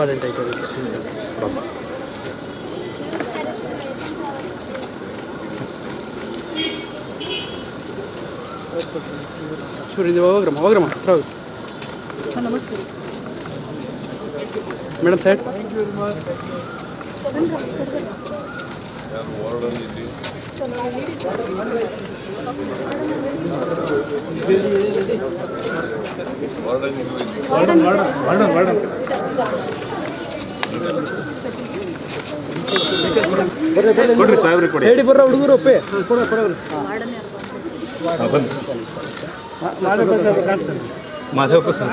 Important ಐತೆ ಅದಕ್ಕೆ. ಶೂರಿಂದ ಹೋಗ್ರಮ್ಮ ಹತ್ರ ಹೋಗಿ. ನಮಸ್ತೆ ಮೇಡಮ್ ಸೈಡ್. ಕೊಡ್ರಿ ಸಾಹೇಬ್ರಿ ಕೊಡಿ. ಹೇಳಿ ಬರ್ರ ಹುಡುಗರು ಒಪ್ಪೆ ಕೊಡೋರು. ಮಾಧವಪ್ಪ ಸರ್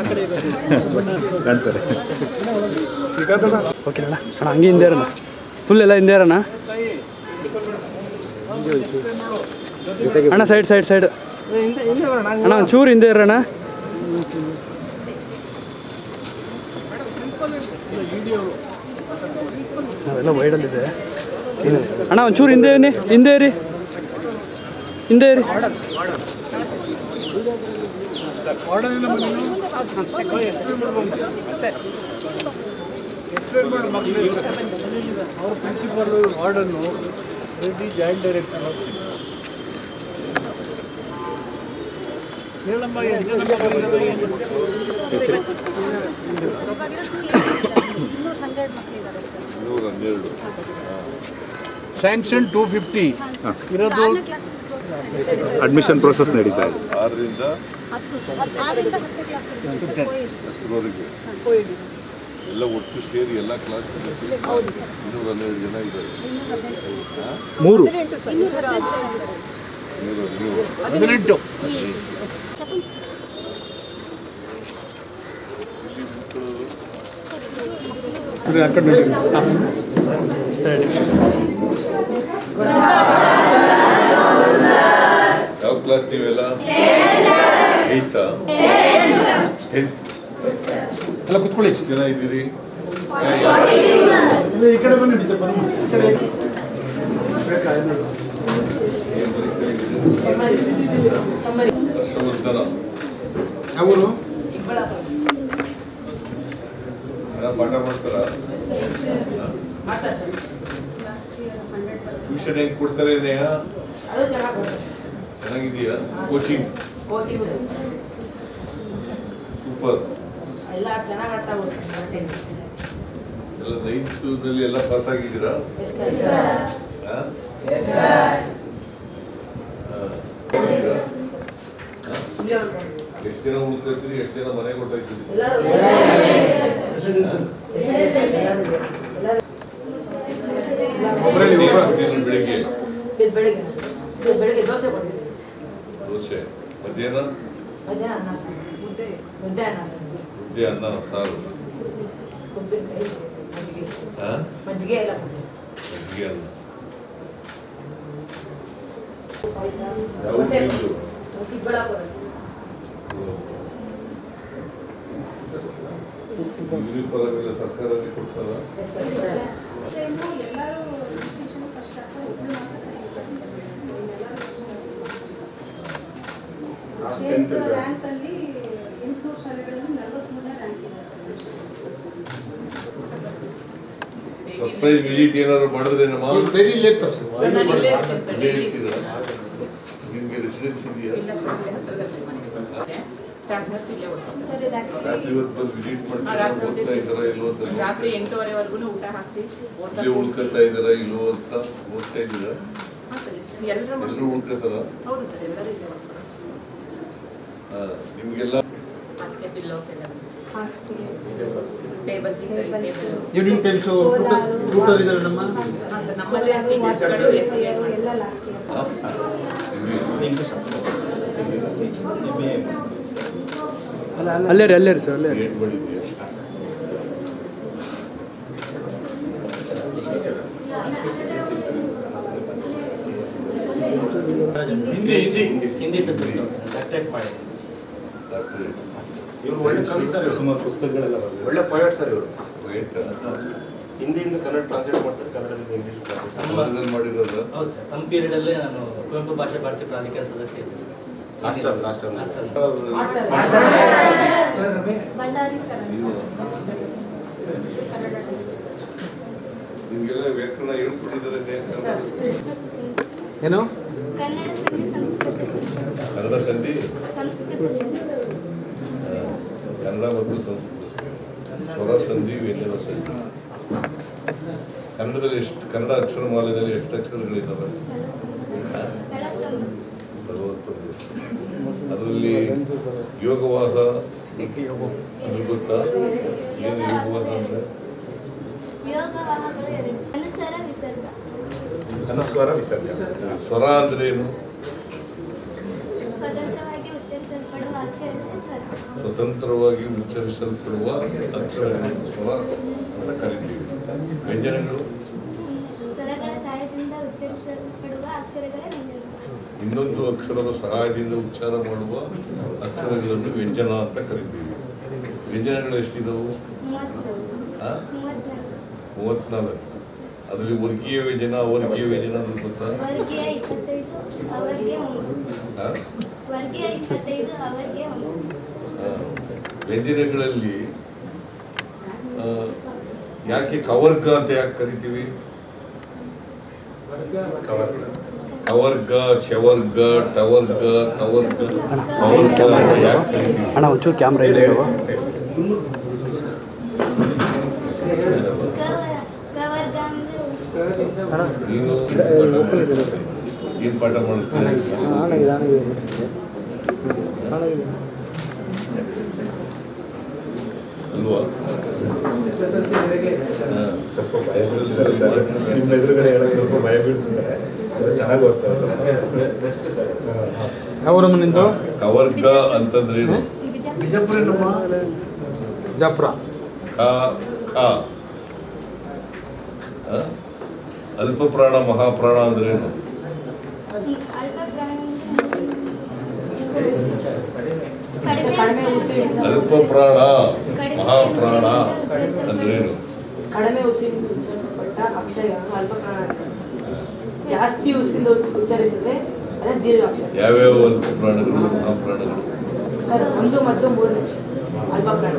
ಕಾಣ್ತಾರೆ. ಓಕೆ ಅಣ್ಣ ಹಂಗೆ ಹಿಂದೆ ಇರೋಣ, ಫುಲ್ ಎಲ್ಲ ಹಿಂದೆ ಇರೋಣ ಅಣ್ಣ. ಸೈಡ್ ಅಣ್ಣ ಒಂಚೂರು ಹಿಂದೆ ಇರೋಣ. ನಾವೆಲ್ಲ ವೈಡಲ್ಲಿದೆ ಅಣ್ಣ, ಒಂಚೂರು ಹಿಂದೆ ಇರಿ. ಅವ್ರ ಪ್ರಿನ್ಸಿಪಲ್ ವಾರ್ಡನ್ನು ರೆಡ್ಡಿ ಜಾಯಿಂಟ್ ಡೈರೆಕ್ಟರ್ ಹೇಳಮ್ಮ. ಸ್ಯಾಂಕ್ಷನ್ 250 ಇರೋದು. ಅಡ್ಮಿಷನ್ ಪ್ರೋಸೆಸ್ ನಡೀತಾ ಇದೆ. 6ರಿಂದ 10 ಎಲ್ಲ ಒಟ್ಟು ಸೇರಿ ಎಲ್ಲ ಕ್ಲಾಸ್ 212 ಜನ ಇದ್ದಾರೆ. 18 ಯಾವ ಕ್ಲಾಸ್ ನೀವೆಲ್ಲ? 8th ಎಲ್ಲ ಕುತ್ಕೊಳ್ಳಿ. ಎಷ್ಟು ಜನ ಇದ್ದೀರಿ? ಈ ಕಡೆ ಬನ್ನಿ. ಹರ್ಷವರ್ಧನ ಅವರು ಚೆನ್ನಾಗಿ ಪಾಠ ಮಾಡ್ತಾರ? ಟ್ಯೂಷನ್ ಹೆಂಗ್ ಕೊಡ್ತಾರೆ? ಚೆನ್ನಾಗಿದೆಯಾ? Coaching super. ಎಲ್ಲ 9th ನಲ್ಲಿ ಎಲ್ಲ ಪಾಸ್ ಆಗಿದ್ದೀರಾ? ಎಷ್ಟು ಜನ ಉಳ್ಕೊಳ್ತೀರಿ? ಎಷ್ಟು ಜನ ಮನೆ ಕೊಟ್ಟಾಯ್ತೀರಿ? ಬೆಳಿಗ್ಗೆ ದೋಸೆ, ಮಧ್ಯಾಹ್ನ ಮುದ್ದೆ ಅನ್ನ ಸಾರು, ಮಜ್ಜಿಗೆ ಎಲ್ಲ ಮಜ್ಜಿಗೆ ಅನ್ನ. ಯೂನಿಫಾರ್ಮ್ ಎಲ್ಲ ಸರ್ಕಾರದಲ್ಲಿ ಕೊಡ್ತಾರ? ರ್ಯಾಂಕ್ ಅಲ್ಲಿ 800 ಶಾಲೆಗಳಲ್ಲಿ 43ನೇ ರ್ಯಾಂಕ್ ಇದೆ. ಸರ್ಪ್ರೈಸ್ ವಿಸಿಟ್ ಏನಾದ್ರು ಮಾಡಿದ್ರೆ ನಮ್ಮ ನಿಮ್ಗೆ ರೆಸಿಡೆನ್ಸ್ ಇದೆಯಾ? ಇವತ್ತು ಬಂದು ವಿಸಿಟ್ ಮಾಡ್ತಾರೆ. ಓದ್ತಾ ಇದ್ದಾರಾ ಇಲ್ವೋ ಅಂತ? ರಾತ್ರಿ 8:30ವರೆಗೂ ಊಟ ಹಾಕ್ಸಿ ಇಲ್ಲಿ ಉಳ್ಕೊತಾ ಇದ್ದಾರಾ ಇಲ್ವೋ ಅಂತ ಓದ್ತಾ ಇದ್ದೀರಾ? ಎಲ್ಲರೂ ಉಳ್ಕೊತಾರ? ಹೌದು ಸರ್, ಎಲ್ಲರೂ ಇದೆ. ನಿಮ್ಗೆಲ್ಲ ಹಾಸಿಗೆ ಪಿಲ್ಲೋಸ್ ಎಲ್ಲ ಟೇಬಲ್ಸ್ ನಮ್ಮಲ್ಲಿ ಎಲ್ಲ ಲಾಸ್ಟ್ ಅಲ್ಲೇ ರೀ ಸರ್, ಅಲ್ಲೇ ಏನ್ ಮಾಡಿದ್ಯಾ? ಹಿಂದಿ ಸಬ್ಜೆಕ್ಟ್ ಡಾಕ್ಟರೇಟ್ ಮಾಡಿ. ಇವರು ಒಳ್ಳೆ ಕವಿ ಸರ್, ಸುಮಾರು ಪುಸ್ತಕಗಳೆಲ್ಲ ಬರೆದಿದ್ದಾರೆ. ಒಳ್ಳೆ ಪೋಯಟ್ ಸರ್ ಇವರು. ಹಿಂದಿಯಿಂದ ಕನ್ನಡ ಟ್ರಾನ್ಸ್ಲೇಟ್ ಮಾಡ್ತಾರೆ, ಕನ್ನಡದಿಂದ ಇಂಗ್ಲಿಷ್ ಟ್ರಾನ್ಸ್ಲೇಟ್ ಮಾಡಿರೋದು. ಹೌದು ಸರ್, ನಮ್ಮ ಪೀರಿಯಡಲ್ಲೇ ನಾನು ಕುವೆಂಪು ಭಾಷಾ ಭಾರತಿ ಪ್ರಾಧಿಕಾರ ಸದಸ್ಯ ಇದ್ದೆ ಸರ್. ಬಳ್ಳಾರಿ ಸರ್. ನಿಮಗೆಲ್ಲ ವ್ಯಾಕರಣ ಹೇಳ್ಕೊಟ್ಟಿದ್ದಾರೆ ಏನು ಕನ್ನಡ ಸಂಧಿ ಸಂಸ್ಕೃತ ಕನ್ನಡ ಸಂಧಿ ಸಂಸ್ಕೃತ ಕನ್ನಡ ಮತ್ತು ಸಂಸ್ಕೃತ ಸ್ವರ ಸಂಧಿ ವ್ಯಂಜನ ಸಂಧಿ. ಕನ್ನಡದಲ್ಲಿ ಎಷ್ಟು ಕನ್ನಡ ಅಕ್ಷರಮಾಲೆಯಲ್ಲಿ ಎಷ್ಟು ಅಕ್ಷರಗಳಿದ್ದಾವೆ? 41. ಅದರಲ್ಲಿ ಯೋಗವಾಹ ಅದ್ರ ಗೊತ್ತಾ? ಏನು ಯೋಗವಾಹ ಅಂದರೆ? ಯೋಗವಾಹಗಳು ಎರಡು. ಅನುಸ್ವರ ವಿಸರ್ಗ. ಅನುಸ್ವಾರ ವಿಸರ್ಗ. ಸ್ವರ ಅಂದ್ರೆ ಏನು? ಸ್ವತಂತ್ರವಾಗಿ ಉಚ್ಚರಿಸಲ್ಪಡುವ ಅಕ್ಷರಗಳೇ ಸ್ವರ. ಸ್ವತಂತ್ರವಾಗಿ ಉಚ್ಚರಿಸಲ್ಪಡುವ ಅಕ್ಷರಗಳನ್ನು ಸ್ವರ ಅಂತ ಕರಿತೀವಿ. ವ್ಯಂಜನಗಳು ಸ್ವರಗಳ ಸಹಾಯದಿಂದ ಉಚ್ಚರಿಸಲ್ಪಡುವ ಅಕ್ಷರಗಳೇ ವ್ಯಂಜನ. ಇನ್ನೊಂದು ಅಕ್ಷರದ ಸಹಾಯದಿಂದ ಉಚ್ಚಾರ ಮಾಡುವ ಅಕ್ಷರಗಳನ್ನು ವ್ಯಂಜನ ಅಂತ ಕರಿತೀವಿ. ವ್ಯಂಜನಗಳು ಎಷ್ಟಿದವು? 34. ಅದರಲ್ಲಿ ವರ್ಗೀಯ ವ್ಯಂಜನ ಅವರ್ಗೀಯ ವ್ಯಂಜನ ಅಂದ್ರೆ ಗೊತ್ತಾ? ವರ್ಗೀಯ 25 ಅವರ್ಗೀಯ 9. ವರ್ಗೀಯ 25 ಅವರ್ಗೀಯ 9. ವ್ಯಂಜನಗಳಲ್ಲಿ ಯಾಕೆ ಕವರ್ಗ ಅಂತ ಯಾಕೆ ಕರಿತೀವಿ? ಕವರ್ಗ, ಚವರ್ಗ, ಟವರ್ಗ, ತವರ್ಗ, ಕವರ್ಗ ಅಂತ ಯಾಕೆ ಕರಿತೀವಿ? ಅಣ್ಣ ಒಂಚೂರು ಕ್ಯಾಮ್ರಾ ಇದೆ ಕವರ್ಗ ಅಂದ್ರೆ ನೀನು ಏನು ಪಾಠ ಮಾಡುತ್ತೇನೆ? ಅಲ್ವಾ? ಸ್ವಲ್ಪ ಭಯ ಬೀಳ್ತಾರೆ ಸರ್. ನಿಮ್ಮ ಎದುರುಗಡೆ ಹೇಳೋದು ಸ್ವಲ್ಪ ಭಯ ಬೀಳ್ತಿದ್ದಾರೆ. ಚೆನ್ನಾಗಿ ಓದ್ತಾರೆ ಸರ್. ಯಾವೂರಮ್ಮ ನಿಂದು? ಕವರ್ಗ ಅಂತಂದ್ರೇನು? ಬಿಜಾಪುರ ನಮ್ಮ ಬಿಜಾಪುರ. ಖ ಖ ಅಲ್ಪ ಪ್ರಾಣ ಮಹಾಪ್ರಾಣ ಅಂದ್ರೇನು? ಅಲ್ಪ ಪ್ರಾಣ ಕಡಿಮೆ ಉಸಿರಿಂದ ಅಲ್ಪ ಪ್ರಾಣ ಮಹಾಪ್ರಾಣ ಅಂದ್ರೇನು? ಕಡಿಮೆ ಉಸಿರಿಂದ ಉಚ್ಚರಿಸಲ್ಪಟ್ಟ ಅಕ್ಷರಗಳನ್ನು ಅಲ್ಪಪ್ರಾಣ ಅಂತಾರೆ. ಜಾಸ್ತಿ ಉಸಿರಿಂದ ಉಚ್ಚರಿಸಿದ್ರೆ ಅದೇ ದೀರ್ಘ ಅಕ್ಷರ. ಯಾವ್ಯಾವ ಅಲ್ಪ ಪ್ರಾಣಗಳು ಮಹಾಪ್ರಾಣಗಳು? ಸರ್ 1 ಮತ್ತು 3 ಅಕ್ಷರ ಅಲ್ಪಪ್ರಾಣ,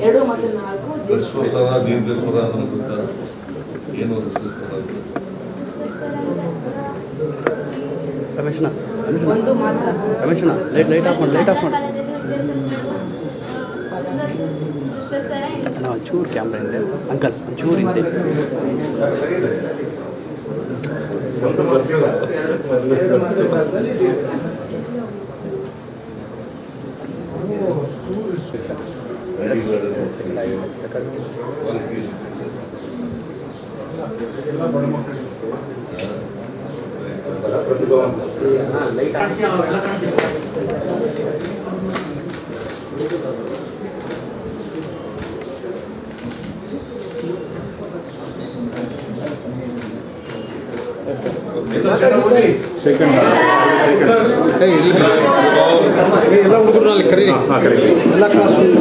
2 ಮತ್ತು 4 ಹ್ರಸ್ವ ಸ್ವರ ದೀರ್ಘ ಸ್ವರ ಅಂದ್ರೆ ಗೊತ್ತಾ? ಏನು ಹ್ರಸ್ವ ಸ್ವರ ಅಂದ್ರೆ? ರಮೇಶಣ್ಣ 1 ಮಾತ್ರ ರಮೇಶಣ್ಣ ಲೈಟ್ ಆಫ್ ಮಾಡಿ ಕಾಲದಲ್ಲಿ ಉಚ್ಚರಿಸಲ್ಪಡುವ ಸ್ವರ ಅಣ್ಣ ಒಂಚೂರು ಕ್ಯಾಮ್ರಾ ಇದೆ ಅಂಕಲ್ ಒಂಚೂರು ಹಿಂದೆ. ಎಲ್ಲ ಹುಡುಗರಲ್ಲಿ ಕರೀರಿ. ಎಲ್ಲ ಕ್ಲಾಸ್ ಅಣ್ಣ